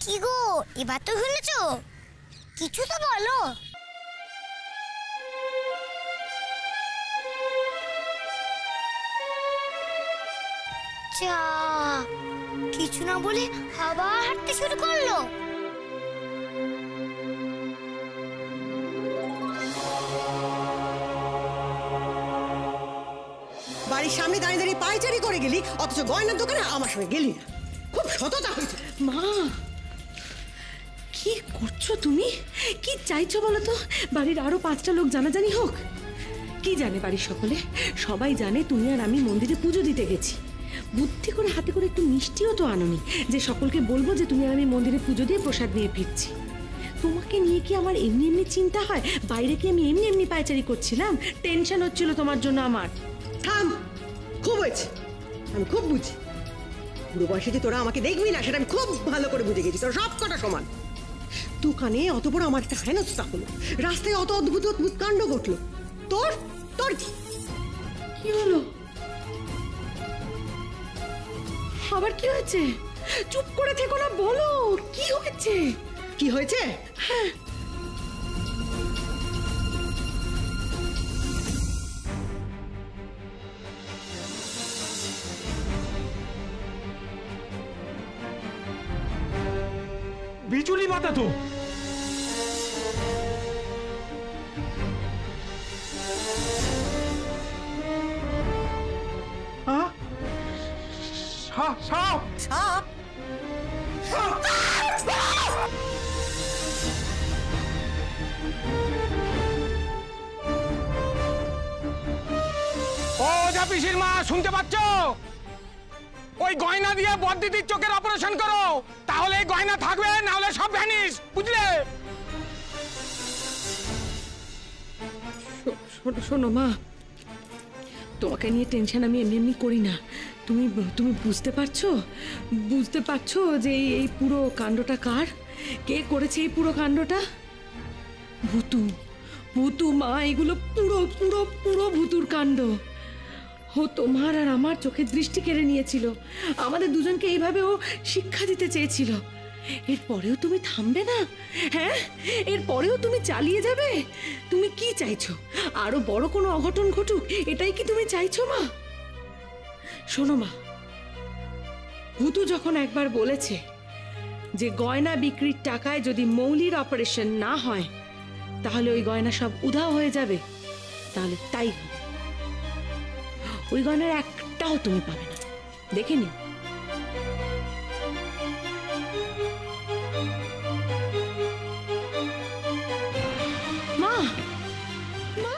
কি গো, এবার তো শুনেছো? কিছু তো বলো। কিছু না বলে আবার হাঁটতে শুরু করলো। বাড়ির সামনে দাঁড়িয়ে দাঁড়িয়ে পায়চারি করে গেলি, অথচ গয়নার দোকানে আমার সঙ্গে গেলি না। খুব সততা হয়েছে। মা, কি করছো তুমি? কি চাইছো বলো তো? বাড়ির আরো 5টা লোক জানাজানি হোক? কি জানে বাড়ির সকলে? সবাই জানে তুমি আর আমি মন্দিরে পুজো দিতে গেছি। বুদ্ধি করে হাতে করে একটু মিষ্টিও তো আনোনি যে সকলকে বলবো যে তুমি আর আমি মন্দিরে পুজো দিয়ে প্রসাদ নিয়ে ফিরছি। তোমাকে নিয়ে কি আমার এমনি এমনি চিন্তা হয়? বাইরে কি আমি এমনি এমনি পায়চারি করছিলাম? টেনশন হচ্ছিল তোমার জন্য আমার। থাম, খুব হয়েছে। আমি খুব বুঝি। বুড়ো বয়সে যে তোরা আমাকে দেখবি না সেটা আমি খুব ভালো করে বুঝে গেছি। তোরা সব কটা সমান। দোকানে অত বড় আমার একটা হেনস্থা হলো, রাস্তায় অত অদ্ভুত অদ্ভুত কাণ্ড ঘটলো। তোর তোর কি হলো? আবার কি হয়েছে? চুপ করে থেকো না, বলো কি হয়েছে? কি হয়েছে? হ্যাঁ, বিজুলি মাতা তো। সাপ সাপ? ও পিসির মা, শুনতে পাচ্ছ? ওই গয়না দিয়ে বড়দিদির চোখের অপারেশন করো, তাহলে এই গয়না থাকবে, না হলে সব ভ্যানিশ, বুঝলে? শোনো মা, তোমাকে নিয়ে টেনশন আমি এমনি এমনি করি না। তুমি তুমি বুঝতে পারছো? বুঝতে পারছো যে এই পুরো কাণ্ডটা কার? কে করেছে এই পুরো কাণ্ডটা? ভূতু। ভূতু মা, এগুলো পুরো পুরো পুরো ভূতুর কাণ্ড। ও তোমার আর আমার চোখের দৃষ্টি কেড়ে নিয়েছিল। আমাদের দুজনকে এইভাবে ও শিক্ষা দিতে চেয়েছিল। এরপরেও তুমি থামবে না? হ্যাঁ, এরপরেও তুমি চালিয়ে যাবে? তুমি কি চাইছো? আরো বড় কোনো অঘটন ঘটুক, এটাই কি তুমি চাইছো মা? শোনো মা, ভূতু যখন একবার বলেছে যে গয়না বিক্রির টাকায় যদি মৌলির অপারেশন না হয় তাহলে ওই গয়না সব উধাও হয়ে যাবে, তাহলে তাই হবে। ওই গয়নার একটাও তুমি পাবে না, দেখে নিও। মা, মা,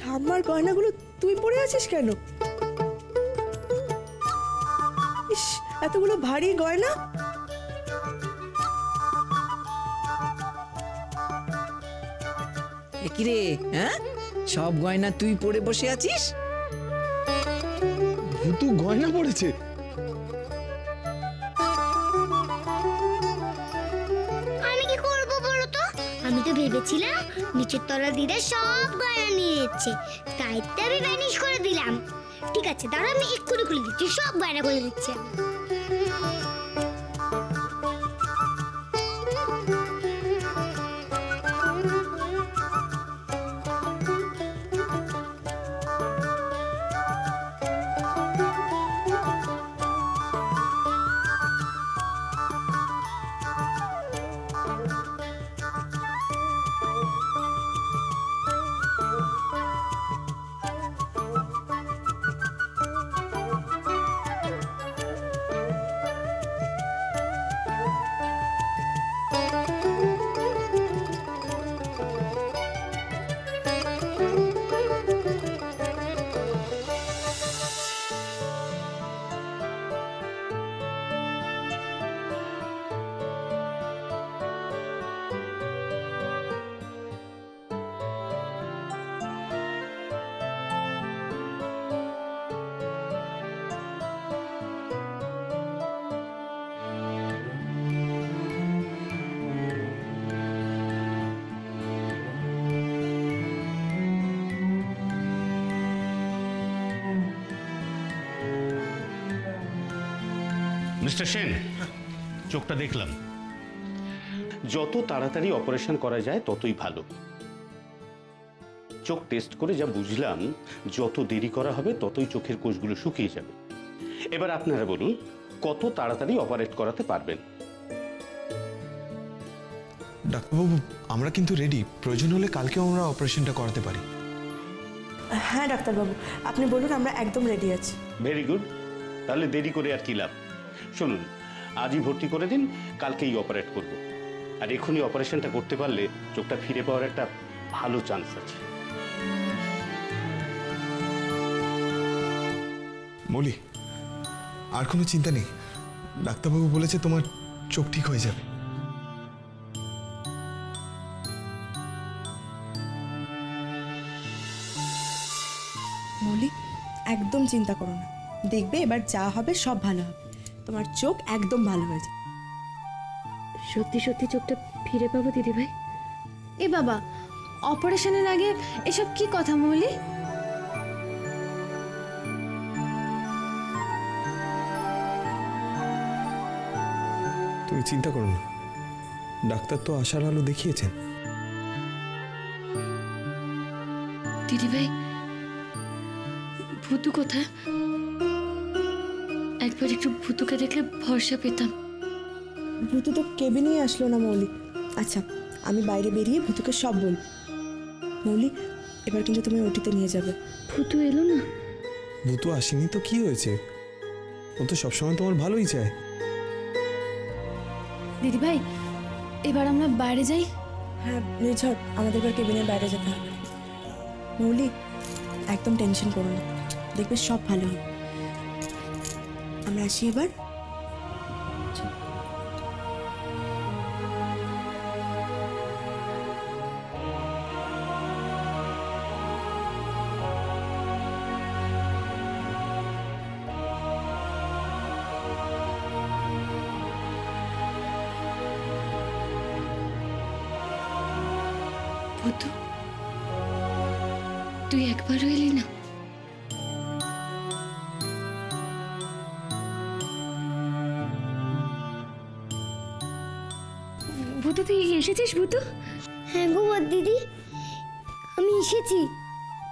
ঠাম্মার গয়নাগুলো তুই পরে আছিস কেন? ইস, এতগুলো ভারী গয়না। কিরে, হ্যাঁ, সব গয়না তুই পরে বসে আছিস? ভূতু গয়না পড়েছে? আমি কি করবো বলো তো? আমি তো ভেবেছিলাম নিচের তলা দিদা সব গয়না নিয়ে যাচ্ছে, তাই তো আমি ভ্যানিশ করে দিলাম। ঠিক আছে, দাঁড়া, আমি এক্ষুনি খুলে দিচ্ছি, সব গয়না খুলে দিচ্ছি। মিস্টার সেন, চোখটা দেখলাম। যত তাড়াতাড়ি অপারেশন করা যায় ততই ভালো। চোখ টেস্ট করে যা বুঝলাম, যত দেরি করা হবে ততই চোখের কোষগুলো শুকিয়ে যাবে। এবার আপনারা বলুন, কত তাড়াতাড়ি অপারেট করাতে পারবেন? ডাক্তারবাবু, আমরা কিন্তু রেডি। প্রয়োজন হলে কালকেও আমরা অপারেশনটা করাতে পারি। হ্যাঁ ডাক্তারবাবু, আপনি বলুন, আমরা একদম রেডি আছি। Very good. তাহলে দেরি করে আর কি লাভ? শুনুন, আজই ভর্তি করে দিন, কালকেই অপারেট করব। আর এখনই অপারেশনটা করতে পারলে চোখটা ফিরে পাওয়ার একটা ভালো চান্স আছে। মলি, আর কোনো চিন্তা নেই। ডাক্তারবাবু বলেছে তোমার চোখ ঠিক হয়ে যাবে। মৌলি, একদম চিন্তা করো না, দেখবে এবার যা হবে সব ভালো হবে। তোমার চোখ একদম ভালো হয়ে যাবে। সত্যি সত্যি চোখটা ফিরে পাবো দিদিভাই? এ বাবা, অপারেশনের আগে এসব কি কথা মৌলি? তুমি চিন্তা করো না, ডাক্তার তো আশার আলো দেখিয়েছেন। দিদিভাই, ভূতু কোথায়? একবার একটু ভূতুকে দেখলে ভরসা পেতাম। ভূতু তো কেবিনেই আসলো না মৌলি। আচ্ছা, আমি বাইরে বেরিয়ে ভূতুকে সব বলবো। মৌলি, এবার কিন্তু তুমি ওটিতে নিয়ে যাবে। ভূতু এলো না? ভূতু আসেনি তো কি হয়েছে? ও তো সবসময় তোমার ভালোই চায়। দিদিভাই, এবার আমরা বাইরে যাই। হ্যাঁ নির্ঝর, আমাদের এবার কেবিনের বাইরে যেতে হবে। মৌলি, একদম টেনশন করো না, দেখবে সব ভালো হবে। আমরা আসি এবার। ভূতু, তুই একবারও এলি না? ভূতু, তুই এসেছিস? ভূতু, হ্যাঁ গো বদ দিদি, আমি এসেছি।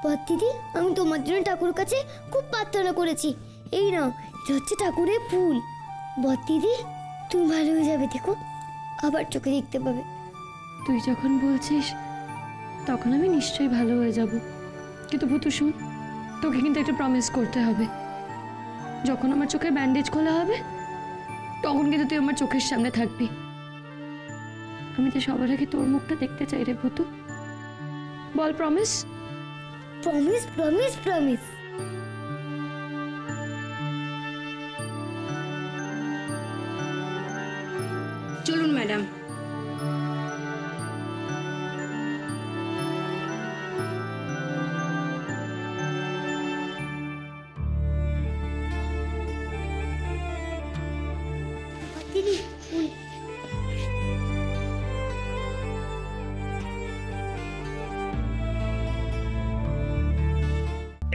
বদ দিদি, আমি তোমার জন্য ঠাকুর কাছে খুব প্রার্থনা করেছি। এই নাও, এটা হচ্ছে ঠাকুরের ফুল। বদ দিদি, তুমি ভালো হয়ে যাবে, দেখো আবার চোখে দেখতে পাবে। তুই যখন বলছিস তখন আমি নিশ্চয়ই ভালো হয়ে যাব। কিন্তু ভূতু শোন, তোকে কিন্তু একটা প্রমিস করতে হবে। যখন আমার চোখের ব্যান্ডেজ খোলা হবে তখন কিন্তু তুই আমার চোখের সামনে থাকবি। আমি তো সবার আগে তোর মুখটা দেখতে চাই রে ভূতু। বল প্রমিস। Promise, promise, promise. চলুন ম্যাডাম। দিদি, ফুল।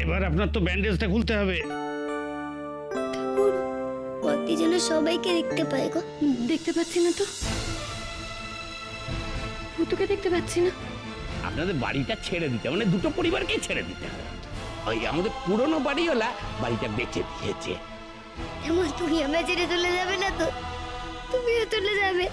এবার আপনার তো ব্যান্ডেজটা খুলতে হবে। ঠাকুর, বদ্দি যেন সবাইকে দেখতে পায় গো। দেখতে পাচ্ছি না তো, ভূতুকে দেখতে পাচ্ছি না। আপনাদের বাড়িটা ছেড়ে দিতে, মানে দুটো পরিবারকে ছেড়ে দিতে হবে। ওই আমাদের পুরনো বাড়িওয়ালা বাড়িটা বেচে দিয়েছে। এমন তুমি আমরা ছেড়ে চলে যাবে না তো? তুমিও চলে যাবে?